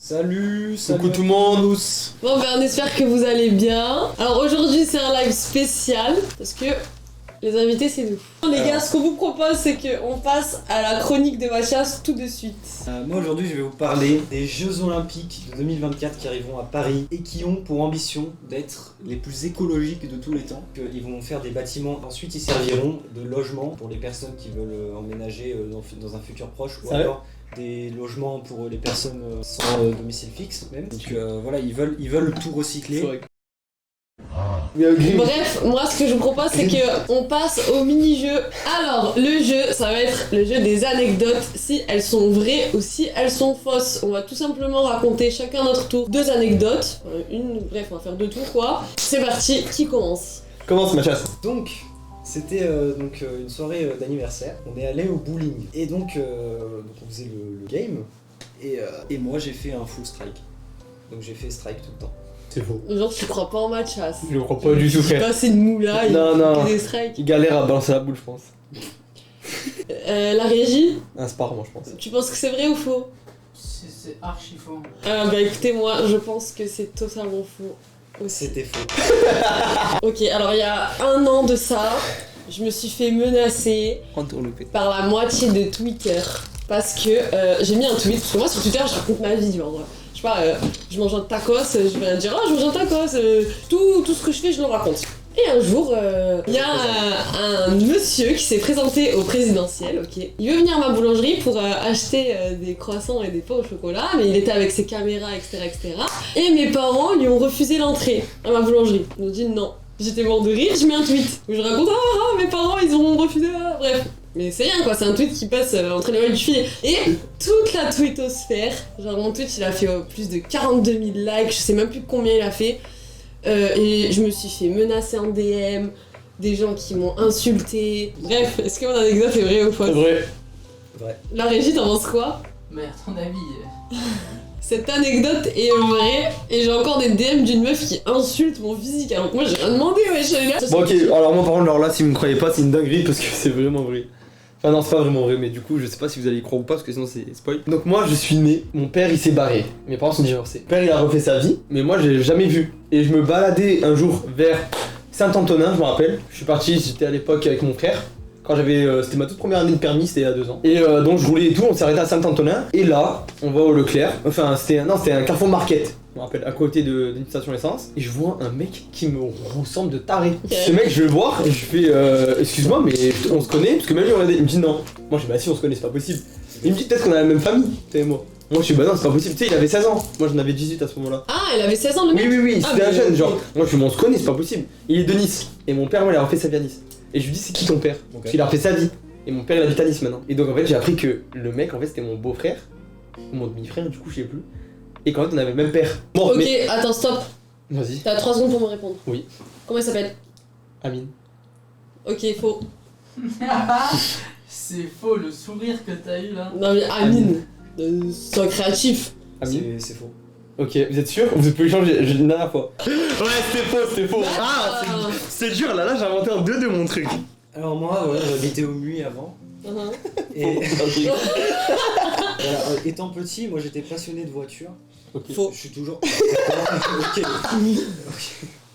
Salut Coucou tout le monde. Bon on espère que vous allez bien. Alors aujourd'hui c'est un live spécial parce que les invités c'est nous. Les gars, ce qu'on vous propose c'est qu'on passe à la chronique de Mathias tout de suite. Moi aujourd'hui je vais vous parler des Jeux Olympiques de 2024 qui arriveront à Paris et qui ont pour ambition d'être les plus écologiques de tous les temps. Ils vont faire des bâtiments, ensuite ils serviront de logement pour les personnes qui veulent emménager dans un futur proche ou alors des logements pour les personnes sans domicile fixe même. Donc voilà, ils veulent tout recycler. Bref, moi ce que je vous propose c'est qu'on passe au mini-jeu. Alors le jeu, ça va être le jeu des anecdotes, si elles sont vraies ou si elles sont fausses. On va tout simplement raconter chacun notre tour 2 anecdotes, bref on va faire 2 tours quoi. C'est parti, qui commence? Commence Mathias. Donc c'était une soirée d'anniversaire, on est allé au bowling et donc on faisait le game et moi j'ai fait un full strike. Donc j'ai fait strike tout le temps. C'est faux. Genre tu crois pas en Mathias? Je crois pas du tout, frère. Pas assez de moula, Non. des strikes. Il galère à balancer la boule, je pense. La régie, Un spar, moi, je pense. tu penses que c'est vrai ou faux? C'est archi faux. Bah écoutez, moi je pense que c'est totalement faux aussi. C'était faux. Ok, alors il y a 1 an de ça, je me suis fait menacer par la moitié de Twitter parce que j'ai mis un tweet, parce que moi sur Twitter je raconte ma vie, genre, je sais pas, je mange un tacos, je vais dire je mange un tacos, tout ce que je fais je le raconte. Et un jour, il y a un monsieur qui s'est présenté au présidentiel, ok. Il veut venir à ma boulangerie pour acheter des croissants et des pains au chocolat, mais il était avec ses caméras, etc., etc. Et mes parents lui ont refusé l'entrée à ma boulangerie. Ils ont dit non. J'étais mort de rire, je mets un tweet où je raconte mes parents ils ont refusé, bref. Mais c'est rien quoi, c'est un tweet qui passe entre les mailles du filet. Et toute la tweetosphère, genre mon tweet il a fait plus de 42 000 likes, je sais même plus combien il a fait. Et je me suis fait menacer en DM, des gens qui m'ont insulté. Bref, est-ce que mon anecdote est vraie ou fausse? C'est vrai. La régie, t'en penses quoi? Mais à ton avis. Cette anecdote est vraie et j'ai encore des DM d'une meuf qui insulte mon physique alors que moi j'ai rien demandé, wesh. Bon, ok, alors moi, par contre, là, si vous me croyez pas, c'est une dinguerie parce que c'est vraiment vrai. Enfin, non, c'est pas vraiment vrai, mais du coup, je sais pas si vous allez y croire ou pas parce que sinon c'est spoil. Donc, moi, je suis né, mon père il s'est barré, mes parents sont divorcés. Mon père il a refait sa vie, mais moi j'ai jamais vu. Et je me baladais un jour vers Saint-Antonin, je me rappelle. Je suis parti, j'étais à l'époque avec mon frère. Quand j'avais, c'était ma toute première année de permis, c'était il y a 2 ans. Et donc je roulais et tout, on s'est arrêté à Saint-Antonin. Et là, on va au Leclerc. Enfin, c'était un Carrefour Market, je me rappelle, à côté d'une station essence. Et je vois un mec qui me ressemble de taré. Ce mec, je le vois et je fais excuse-moi, mais on se connaît? Parce que même lui, il me dit non. Moi, je dis bah si, on se connaît, c'est pas possible. Il me dit peut-être qu'on a la même famille, toi et moi. Moi, je suis bah non, c'est pas possible. Tu sais, il avait 16 ans. Moi, j'en avais 18 à ce moment-là. Ah, elle avait 16 ans le mec? Oui, c'était un jeune, genre. Ok. Moi, je suis on se connaît, c'est pas possible. Il est de Nice. Et mon père, moi, il a refait sa vie à Nice. Et je lui dis, c'est qui ton père? Parce qu'il a refait sa vie. Et mon père, il habite à Nice maintenant. Et donc, en fait, j'ai appris que le mec, en fait, c'était mon beau-frère. Ou mon demi-frère, du coup, je sais plus. Et qu'en fait, on avait le même père. Bon, Ok, mais... attends, stop. Vas-y. T'as 3 secondes pour me répondre. Oui. Comment il s'appelle? Amine. Ok, faux. C'est faux le sourire que t'as eu là. Non mais Amine, sois créatif. Amine. C'est faux. Ok, vous êtes sûr? Vous pouvez changer, j'ai une dernière fois. Ouais, c'était faux. Ah, c'est dur, là, j'ai inventé un 2 de mon truc. Alors moi, voilà, j'habitais au Muy avant. Et voilà, étant petit, moi j'étais passionné de voitures. Ok. Faux. Je suis toujours. Ok.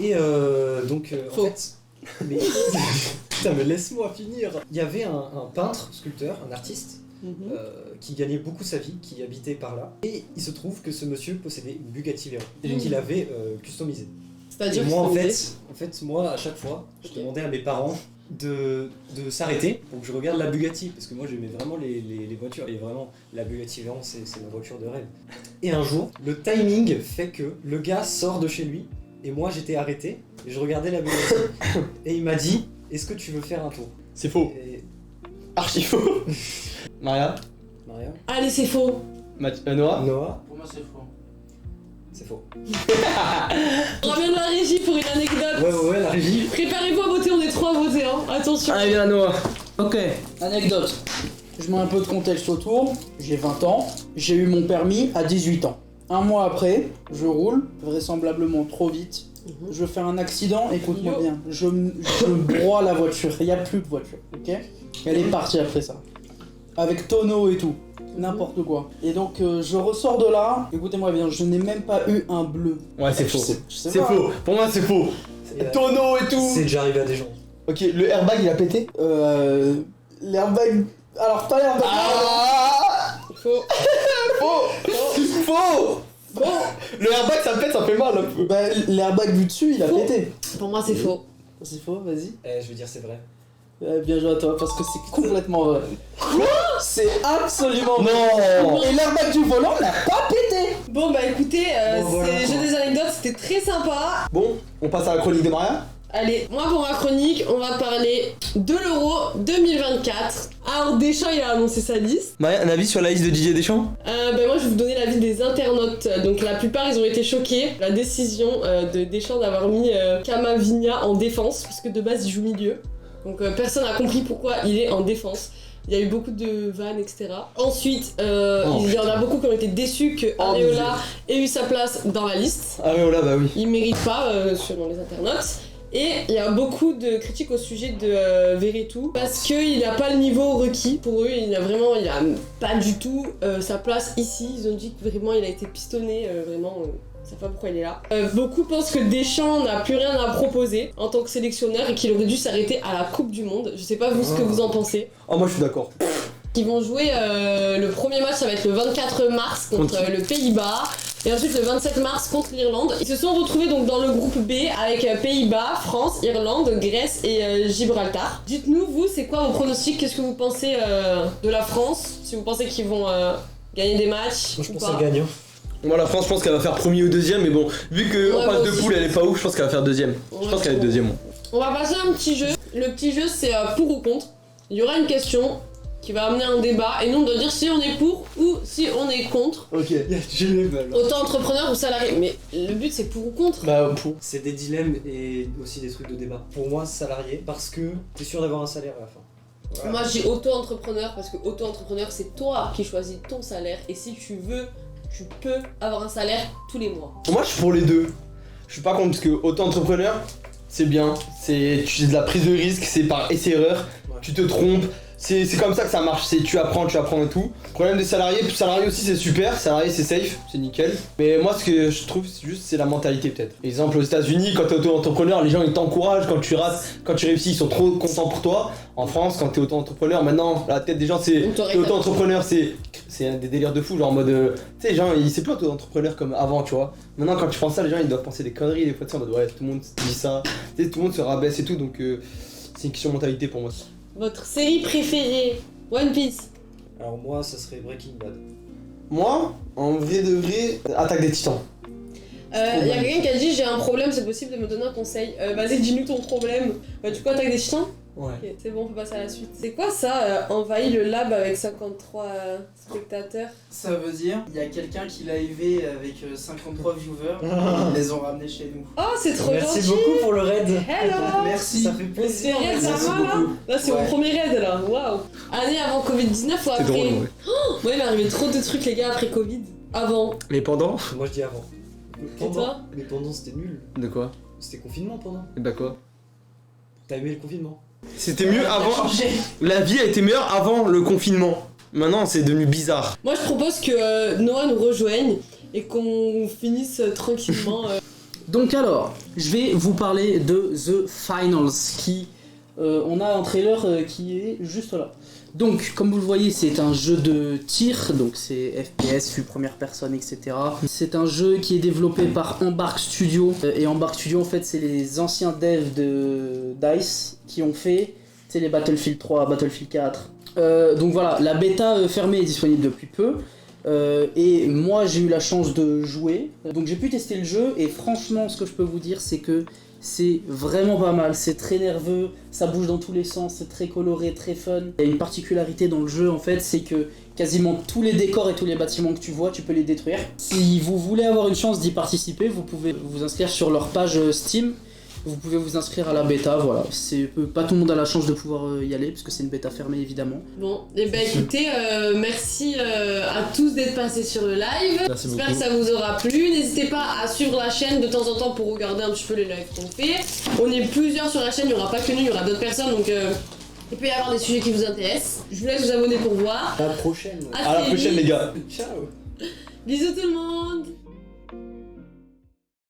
Et donc en Faux. fait. Mais. Putain, mais laisse-moi finir. Il y avait un peintre, sculpteur, un artiste qui gagnait beaucoup sa vie, qui habitait par là. Et il se trouve que ce monsieur possédait une Bugatti Veyron qu'il avait customisée. C'est-à-dire Et que moi c'est en fait, moi à chaque fois, je demandais à mes parents de s'arrêter pour que je regarde la Bugatti parce que moi j'aimais vraiment les voitures et vraiment la Bugatti Veyron c'est ma voiture de rêve. Et un jour, le timing fait que le gars sort de chez lui et moi j'étais arrêté et je regardais la Bugatti et il m'a dit est-ce que tu veux faire un tour? C'est faux. Et Archi faux. Maria. Maria? Allez, c'est faux. Noah. Noah? Pour moi c'est faux. C'est faux. On revient de la régie pour une anecdote. Ouais, la régie. Préparez-vous à voter, on est 3 à voter, hein. Attention. Allez, viens Noah. Ok, anecdote. Je mets un peu de contexte autour. J'ai 20 ans. J'ai eu mon permis à 18 ans. 1 mois après, je roule, vraisemblablement trop vite. Je fais un accident, écoute-moi Yo. bien. Je broie la voiture. Il n'y a plus de voiture, ok? Elle est partie après ça. avec tonneau et tout. N'importe quoi. Et donc je ressors de là, écoutez-moi bien, je n'ai même pas eu un bleu. Ouais, c'est faux. Je sais C'est pas. faux. Pour moi, c'est faux. Tonneau et tout. C'est déjà arrivé à des gens. Ok, le airbag il a pété. L'airbag. Alors pas l'airbag. Ah Faux. Faux. Le airbag ça pète, ça fait mal un peu. Bah l'airbag du dessus il a Faux. pété. Pour moi, c'est faux. C'est faux, vas-y. Je veux dire c'est vrai. Bien joué à toi parce que c'est complètement vrai. C'est absolument vrai. Non. Et l'airbag du volant n'a pas pété. Bon, bah écoutez, Bon, voilà. c'est jeu des anecdotes, c'était très sympa. Bon, on passe à la chronique de Maria. Allez, moi pour ma chronique, on va parler de l'Euro 2024. Alors Deschamps, il a annoncé sa liste. Maria, un avis sur la liste de Didier Deschamps? Bah moi je vais vous donner l'avis des internautes. Donc la plupart ils ont été choqués. La décision de Deschamps d'avoir mis Camavinga en défense, puisque de base il joue milieu. Donc personne n'a compris pourquoi il est en défense. Il y a eu beaucoup de vannes, etc. Ensuite, il y en a beaucoup qui ont été déçus que Areola ait eu sa place dans la liste. Areola, bah oui. Il mérite pas, selon les internautes. Et il y a beaucoup de critiques au sujet de Veretout parce qu'il n'a pas le niveau requis pour eux. Il a pas du tout sa place ici. Ils ont dit que vraiment il a été pistonné, vraiment. Je sais pas pourquoi il est là. Beaucoup pensent que Deschamps n'a plus rien à proposer en tant que sélectionneur et qu'il aurait dû s'arrêter à la Coupe du Monde. Je sais pas vous ce que vous en pensez. Oh, moi je suis d'accord. Ils vont jouer le premier match, ça va être le 24 mars contre le Pays-Bas. Et ensuite le 27 mars contre l'Irlande. Ils se sont retrouvés donc dans le groupe B avec Pays-Bas, France, Irlande, Grèce et Gibraltar. Dites-nous vous, c'est quoi vos pronostics? Qu'est-ce que vous pensez de la France? Si vous pensez qu'ils vont gagner des matchs Moi je ou pense pas? qu'elle gagne. Hein. Moi la France, je pense qu'elle va faire premier ou deuxième, mais bon, vu que Ouais, en phase moi de aussi. poule elle est pas ouf, je pense qu'elle va faire deuxième. Je pense qu'elle va être deuxième. Moi. On va passer à un petit jeu. Le petit jeu c'est pour ou contre. Il y aura une question qui va amener un débat et nous on doit dire si on est pour ou si on est contre. Ok. Il y a du level. Auto-entrepreneur ou salarié. Mais le but c'est pour ou contre. Bah pour. C'est des dilemmes et aussi des trucs de débat. Pour moi, salarié, parce que t'es sûr d'avoir un salaire à la fin. Voilà. Moi j'ai auto-entrepreneur parce que auto-entrepreneur c'est toi qui choisis ton salaire et si tu veux, tu peux avoir un salaire tous les mois. Moi je suis pour les deux. Je suis pas contre parce que auto-entrepreneur, c'est bien. C'est de la prise de risque, c'est par essai-erreur. Ouais. Tu te trompes. C'est comme ça que ça marche, c'est tu apprends et tout. Problème des salariés aussi c'est super, salarié c'est safe, c'est nickel. Mais moi ce que je trouve c'est la mentalité peut-être. Exemple aux États-Unis quand t'es auto-entrepreneur, les gens ils t'encouragent quand tu rates, quand tu réussis, ils sont trop contents pour toi. En France quand t'es auto-entrepreneur, maintenant la tête des gens c'est t'es auto-entrepreneur, c'est des délires de fou, genre en mode tu sais les gens c'est plus auto-entrepreneur comme avant tu vois. Maintenant quand tu penses ça les gens ils doivent penser des conneries des fois tu sais en mode ouais tout le monde dit ça, tu sais, tout le monde se rabaisse et tout donc c'est une question de mentalité pour moi. Votre série préférée? One Piece. Alors moi, ça serait Breaking Bad. Moi, en vrai de vrai, Attaque des Titans. Y a quelqu'un qui a dit j'ai un problème, c'est possible de me donner un conseil. Vas-y, dis-nous ton problème. Du coup, Attaque des Titans? Ouais. Ok, c'est bon, on peut passer à la suite. C'est quoi ça, envahit le lab avec 53 spectateurs? Ça veut dire, il y a quelqu'un qui l'a élevé avec 53 viewers, ils les ont ramenés chez nous. Oh, c'est trop Merci gentil. beaucoup pour le raid. Hello. Merci. Ça fait C'est plaisir. raid, merci ça va là? beaucoup. Là, c'est Ouais. mon premier raid là, waouh. Année avant Covid-19 ou après? C'est drôle, ouais. Moi, il m'est arrivé trop de trucs, les gars, après Covid. Avant. Mais pendant? Moi je dis avant. Et toi? Mais pendant c'était nul. De quoi? C'était confinement pendant. Et bah quoi? T'as aimé le confinement? C'était mieux avant. La vie a été meilleure avant le confinement. Maintenant, c'est devenu bizarre. Moi, je propose que Noah nous rejoigne et qu'on finisse tranquillement. Donc alors, je vais vous parler de The Finals, qui... on a un trailer qui est juste là. Donc, comme vous le voyez, c'est un jeu de tir, donc c'est FPS, vue première personne, etc. C'est un jeu qui est développé par Embark Studio, et Embark Studio, en fait, c'est les anciens devs de DICE qui ont fait, tu sais, les Battlefield 3, Battlefield 4. Donc voilà, la bêta fermée est disponible depuis peu. Et moi j'ai eu la chance de jouer, donc j'ai pu tester le jeu et franchement ce que je peux vous dire c'est que c'est vraiment pas mal, c'est très nerveux, ça bouge dans tous les sens, c'est très coloré, très fun. Il y a une particularité dans le jeu en fait, c'est que quasiment tous les décors et tous les bâtiments que tu vois, tu peux les détruire. Si vous voulez avoir une chance d'y participer, vous pouvez vous inscrire sur leur page Steam. Vous pouvez vous inscrire à la bêta, voilà. C'est pas tout le monde a la chance de pouvoir y aller parce que c'est une bêta fermée évidemment. Bon, et bah écoutez, merci à tous d'être passés sur le live. Merci J'espère beaucoup. que ça vous aura plu. N'hésitez pas à suivre la chaîne de temps en temps pour regarder un petit peu les lives qu'on fait. On est plusieurs sur la chaîne, il n'y aura pas que nous, il y aura d'autres personnes donc Il peut y avoir des sujets qui vous intéressent. Je vous laisse vous abonner pour voir. À la prochaine. À À la prochaine, les gars. Ciao. Bisous tout le monde.